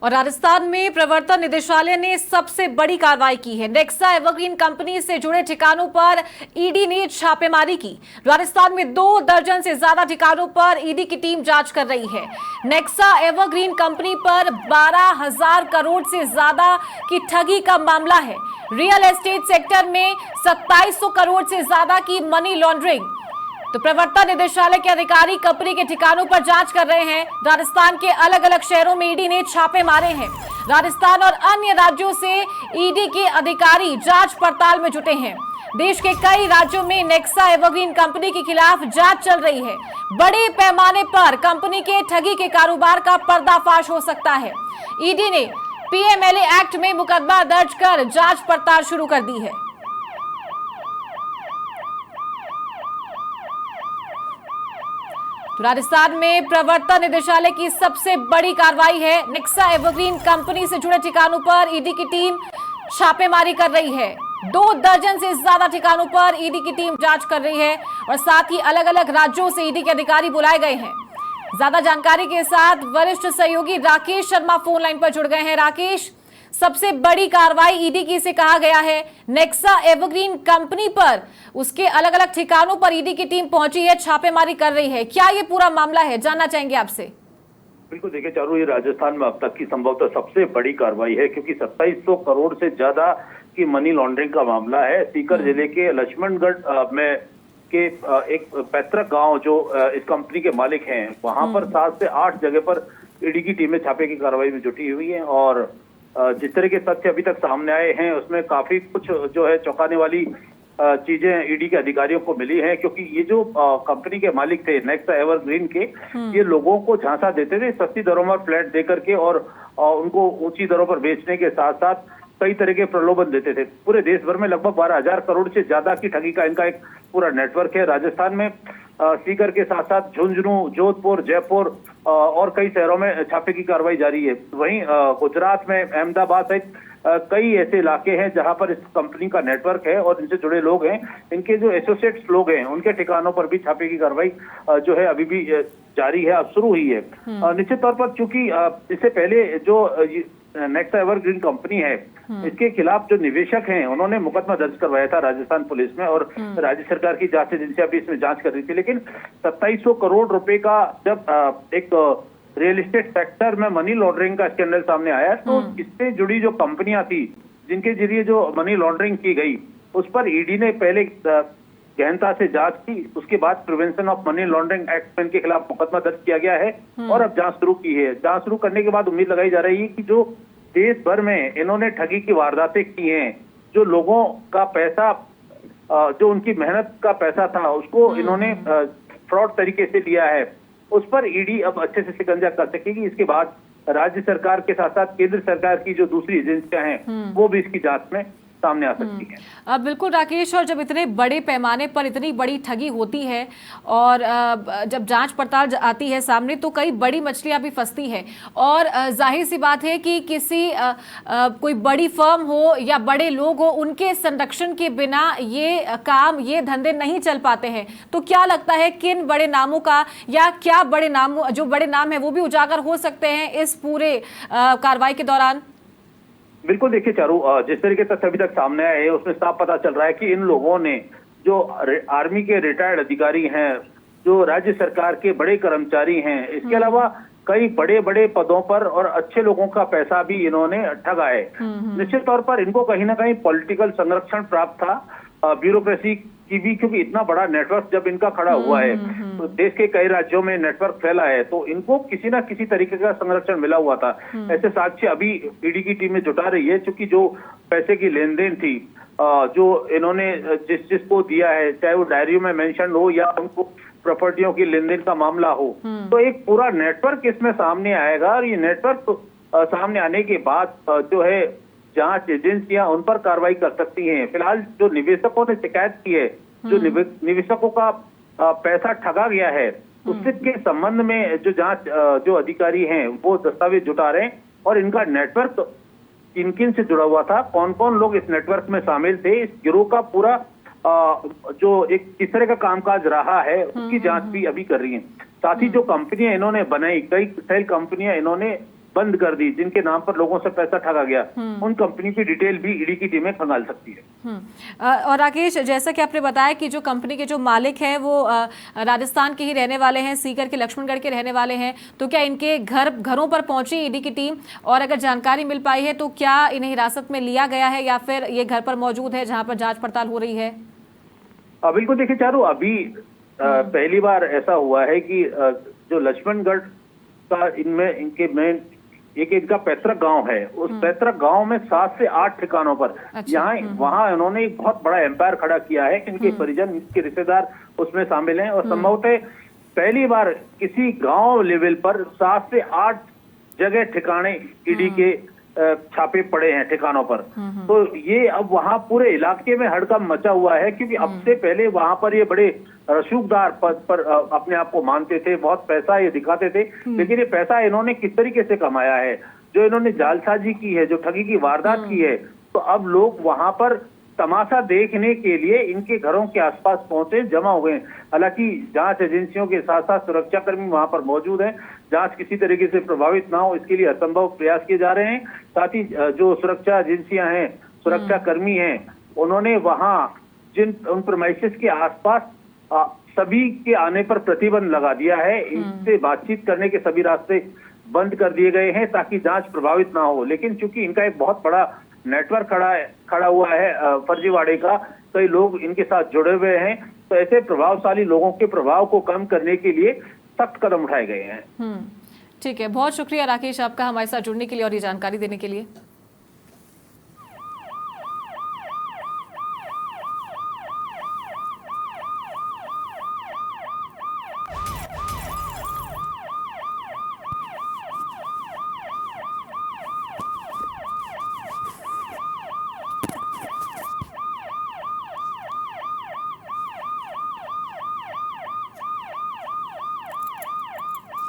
और राजस्थान में प्रवर्तन निदेशालय ने सबसे बड़ी कार्रवाई की है। नेक्सा एवरग्रीन कंपनी से जुड़े ठिकानों पर ईडी ने छापेमारी की। राजस्थान में 2 दर्जन से ज्यादा ठिकानों पर ईडी की टीम जांच कर रही है। नेक्सा एवरग्रीन कंपनी पर 12,000 करोड़ से ज्यादा की ठगी का मामला है। रियल एस्टेट सेक्टर में 2700 करोड़ से ज्यादा की मनी लॉन्ड्रिंग। तो प्रवर्तन निदेशालय के अधिकारी कंपनी के ठिकानों पर जांच कर रहे हैं। राजस्थान के अलग अलग शहरों में ईडी ने छापे मारे हैं। राजस्थान और अन्य राज्यों से ईडी के अधिकारी जांच पड़ताल में जुटे हैं। देश के कई राज्यों में नेक्सा एवरग्रीन कंपनी के खिलाफ जांच चल रही है। बड़े पैमाने पर कंपनी के ठगी के कारोबार का पर्दाफाश हो सकता है। ईडी ने पीएमएलए एक्ट में मुकदमा दर्ज कर जांच पड़ताल शुरू कर दी है। तो राजस्थान में प्रवर्तन निदेशालय की सबसे बड़ी कार्रवाई है। नेक्सा एवरग्रीन कंपनी से जुड़े ठिकानों पर ईडी की टीम छापेमारी कर रही है। 2 दर्जन से ज्यादा ठिकानों पर ईडी की टीम जांच कर रही है और साथ ही अलग अलग राज्यों से ईडी के अधिकारी बुलाए गए हैं। ज्यादा जानकारी के साथ वरिष्ठ सहयोगी राकेश शर्मा फोन लाइन पर जुड़ गए हैं। राकेश, सबसे बड़ी कार्रवाई ईडी की से कहा गया है। नेक्सा एवरग्रीन कंपनी पर उसके अलग अलग ठिकानों पर ईडी की टीम पहुंची है, छापेमारी कर रही है। क्या ये पूरा मामला है, जानना चाहेंगे आपसे। बिल्कुल, देखिए चारू, ये राजस्थान में अब तक की संभवतः सबसे बड़ी कार्रवाई है, क्योंकि 2700 करोड़ से ज्यादा की मनी लॉन्ड्रिंग का मामला है। सीकर जिले के लक्ष्मणगढ़ में के एक पैतृक गांव जो इस कंपनी के मालिक हैं, वहां पर 7 से 8 जगह पर ईडी की टीमें छापे की कार्रवाई में जुटी हुई है। और जिस तरह के तथ्य अभी तक सामने आए हैं उसमें काफी कुछ जो है चौंकाने वाली चीजें ईडी के अधिकारियों को मिली हैं, क्योंकि ये जो कंपनी के मालिक थे नेक्सा एवरग्रीन के, ये लोगों को झांसा देते थे सस्ती दरों पर फ्लैट देकर के और उनको ऊंची दरों पर बेचने के साथ साथ कई तरह के प्रलोभन देते थे। पूरे देश भर में लगभग 12,000 करोड़ से ज्यादा की ठगी का इनका एक पूरा नेटवर्क है। राजस्थान में सीकर के साथ साथ झुंझुनू, जोधपुर, जयपुर और कई शहरों में छापे की कार्रवाई जारी है। वहीं गुजरात में अहमदाबाद सहित कई ऐसे इलाके हैं जहां पर इस कंपनी का नेटवर्क है और इनसे जुड़े लोग हैं। इनके जो एसोसिएट्स लोग हैं उनके ठिकानों पर भी छापे की कार्रवाई जो है अभी भी जारी है, अब शुरू हुई है। निश्चित तौर पर चूंकि इससे पहले जो नेक्सा एवरग्रीन कंपनी है, इसके खिलाफ जो निवेशक हैं उन्होंने मुकदमा दर्ज करवाया था राजस्थान पुलिस में, और राज्य सरकार की जांच एजेंसियां भी इसमें जांच कर रही थी। लेकिन 2700 करोड़ रुपए का जब एक रियल एस्टेट सेक्टर में मनी लॉन्ड्रिंग का स्कैंडल सामने आया, तो इससे जुड़ी जो कंपनियां थी जिनके जरिए जो मनी लॉन्ड्रिंग की गई, उस पर ईडी ने पहले गहनता से जांच की। उसके बाद prevention of money laundering act में इनके खिलाफ मुकदमा दर्ज किया गया है और अब जांच शुरू की है। जांच शुरू करने के बाद उम्मीद लगाई जा रही है कि जो देश भर में इन्होंने ठगी की वारदातें की हैं, जो लोगों का पैसा, जो उनकी मेहनत का पैसा था, उसको इन्होंने फ्रॉड तरीके से लिया है, उस पर ईडी अब अच्छे से शिकंजा कर सकेगी। इसके बाद राज्य सरकार के साथ साथ केंद्र सरकार की जो दूसरी एजेंसियां हैं वो भी इसकी जांच में सामने आ सकती है। बिल्कुल राकेश, और जब इतने बड़े पैमाने पर इतनी बड़ी ठगी होती है और जब जांच पड़ताल आती है सामने, तो कई बड़ी मछलियां भी फंसती है। और जाहिर सी बात है कि किसी कोई बड़ी फर्म हो या बड़े लोग हो, उनके संरक्षण के बिना ये काम, ये धंधे नहीं चल पाते हैं। तो क्या लगता है किन बड़े नामों का या क्या बड़े नाम, जो बड़े नाम है वो भी उजागर हो सकते हैं इस पूरे कार्रवाई के दौरान? बिल्कुल, देखिए चारू, जिस तरीके से अभी तक सामने आए हैं उसमें साफ पता चल रहा है कि इन लोगों ने, जो आर्मी के रिटायर्ड अधिकारी हैं, जो राज्य सरकार के बड़े कर्मचारी हैं, इसके अलावा कई बड़े बड़े पदों पर और अच्छे लोगों का पैसा भी इन्होंने ठगा है। निश्चित तौर पर इनको कहीं ना कहीं पॉलिटिकल संरक्षण प्राप्त था, ब्यूरोक्रेसी की भी, क्योंकि इतना बड़ा नेटवर्क जब इनका खड़ा हुआ है, तो देश के कई राज्यों में नेटवर्क फैला है, तो इनको किसी ना किसी तरीके का संरक्षण मिला हुआ था। ऐसे साक्ष्य अभी ईडी की टीम में जुटा रही है, क्योंकि जो पैसे की लेन देन थी, जो इन्होंने जिसको दिया है, चाहे वो डायरी में मेंशन हो या उनको प्रॉपर्टियों की लेन देन का मामला हो, तो एक पूरा नेटवर्क इसमें सामने आएगा। और ये नेटवर्क सामने आने के बाद जो है जांच एजेंसियां उन पर कार्रवाई कर सकती हैं। फिलहाल जो निवेशकों ने शिकायत की है, जो निवेशकों का पैसा ठगा गया है, उसके के संबंध में जो जांच जो अधिकारी हैं वो दस्तावेज जुटा रहे हैं और इनका नेटवर्क किन किन से जुड़ा हुआ था, कौन कौन लोग इस नेटवर्क में शामिल थे, इस गिरोह का पूरा जो एक किस तरह का कामकाज रहा है उसकी जांच भी अभी कर रही है। साथ ही जो कंपनियां इन्होंने बनाई, कई सेल कंपनियां इन्होंने बंद कर दी, जिनके नाम पर लोगों से पैसा ठगा गया, उन कंपनी की डिटेल भी ईडी की टीमें खंगाल सकती है। और राकेश, जैसा कि आपने बताया कि जो कंपनी के जो मालिक हैं वो राजस्थान के ही रहने वाले हैं, सीकर के लक्ष्मणगढ़ के रहने वाले हैं, तो क्या इनके घरों पर पहुंची ईडी की टीम, और अगर जानकारी मिल पाई है तो क्या इन्हें हिरासत में लिया गया है या फिर ये घर पर मौजूद है जहां पर जांच पड़ताल हो रही है? बिल्कुल, देखिए चारू, अभी पहली बार ऐसा हुआ है कि जो लक्ष्मणगढ़ का इनका पैतृक गांव है, उस पैतृक गांव में 7 से 8 ठिकानों पर वहां इन्होंने एक बहुत बड़ा एम्पायर खड़ा किया है। इनके परिजन, इनके रिश्तेदार उसमें शामिल हैं, और संभवतः पहली बार किसी गांव लेवल पर 7 से 8 जगह ठिकाने ईडी के छापे पड़े हैं ठिकानों पर। तो ये अब वहां पूरे इलाके में हड़कंप मचा हुआ है, क्योंकि अब से पहले वहां पर ये बड़े रसूखदार पद पर अपने आप को मानते थे, बहुत पैसा ये दिखाते थे, लेकिन ये पैसा इन्होंने किस तरीके से कमाया है, जो इन्होंने जालसाजी की है, जो ठगी की वारदात की है, तो अब लोग वहां पर तमाशा देखने के लिए इनके घरों के आसपास पहुंचे, जमा हुए हैं। हालांकि जांच एजेंसियों के साथ साथ सुरक्षाकर्मी वहां पर मौजूद हैं, जांच किसी तरीके से प्रभावित ना हो इसके लिए असंभव प्रयास किए जा रहे हैं। साथ ही जो सुरक्षा एजेंसियां हैं, सुरक्षा कर्मी हैं, उन्होंने वहां उन प्रेमाइसेस के आसपास सभी के आने पर प्रतिबंध लगा दिया है। इनसे बातचीत करने के सभी रास्ते बंद कर दिए गए हैं ताकि जांच प्रभावित ना हो। लेकिन चूंकि इनका एक बहुत बड़ा नेटवर्क खड़ा हुआ है फर्जीवाड़े का, कई लोग इनके साथ जुड़े हुए हैं, तो ऐसे प्रभावशाली लोगों के प्रभाव को कम करने के लिए सख्त कदम उठाए गए हैं। ठीक है, बहुत शुक्रिया राकेश आपका हमारे साथ जुड़ने के लिए और ये जानकारी देने के लिए।